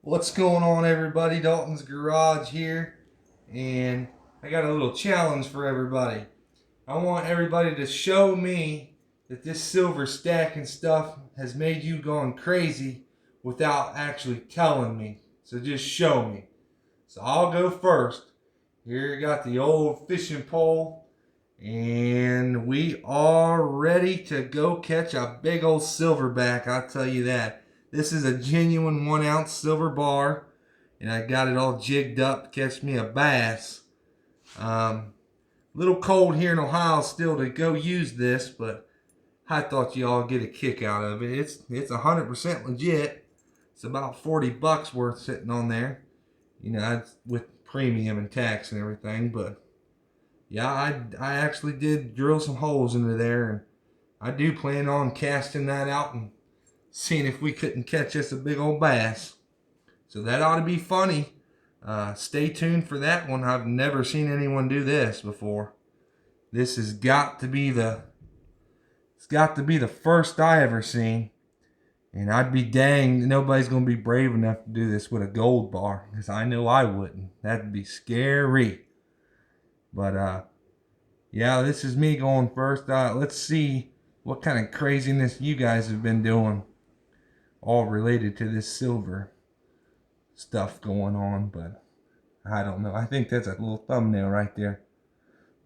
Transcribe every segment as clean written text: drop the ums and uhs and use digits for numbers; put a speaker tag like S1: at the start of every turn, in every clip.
S1: What's going on, everybody? Dalton's Garage here, and I got a little challenge for everybody. I want everybody to show me that this silver stacking stuff has made you going crazy without actually telling me. So just show me. So I'll go first. Here, got the old fishing pole, and we are ready to go catch a big old silverback. I'll tell you that. This is a genuine 1 ounce silver bar, and I got it all jigged up to catch me a bass. A little cold here in Ohio still to go use this, but I thought you all get a kick out of it. It's 100% legit. It's about 40 bucks worth sitting on there, with premium and tax and everything. But yeah, I actually did drill some holes into there, and I do plan on casting that out and seeing if we couldn't catch us a big old bass. So that ought to be funny. Stay tuned for that one. I've never seen anyone do this before. This has got to be the first I ever seen. And I'd be danged nobody's gonna be brave enough to do this with a gold bar, because I know I wouldn't. That'd be scary. But yeah, this is me going first. Let's see what kind of craziness you guys have been doing, all related to this silver stuff going on. But I don't know. I think that's a little thumbnail right there.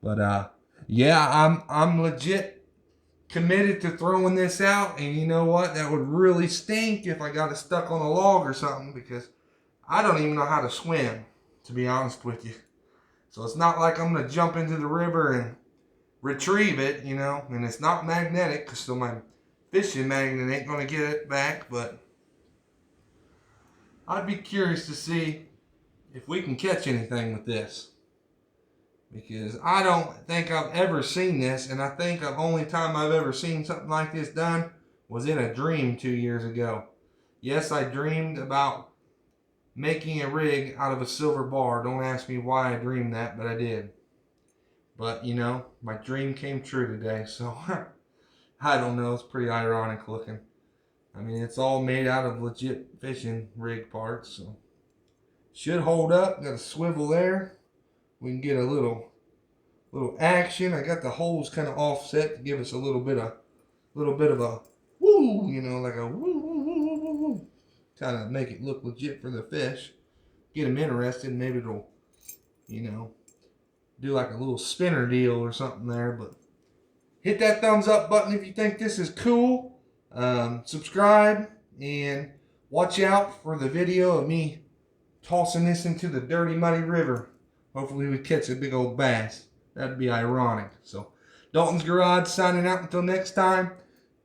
S1: But yeah, I'm legit committed to throwing this out. And you know what? That would really stink if I got it stuck on a log or something, because I don't even know how to swim, to be honest with you. So it's not like I'm gonna jump into the river and retrieve it, and it's not magnetic, so my fishing magnet ain't gonna get it back. But I'd be curious to see if we can catch anything with this, because I don't think I've ever seen this, and I think the only time I've ever seen something like this done was in a dream 2 years ago. Yes, I dreamed about making a rig out of a silver bar. Don't ask me why I dreamed that, but I did. But my dream came true today, so I don't know, it's pretty ironic looking. I mean, it's all made out of legit fishing rig parts, so should hold up. Got a swivel there. We can get a little action. I got the holes kind of offset to give us a little bit of a woo, like a woo woo woo woo woo woo, kind of make it look legit for the fish. Get them interested. Maybe it'll, do like a little spinner deal or something there. But hit that thumbs up button if you think this is cool. Subscribe, and watch out for the video of me tossing this into the dirty, muddy river. Hopefully we catch a big old bass. That'd be ironic. So, Dalton's Garage signing out until next time.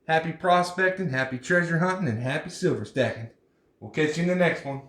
S1: Happy prospecting, happy treasure hunting, and happy silver stacking. We'll catch you in the next one.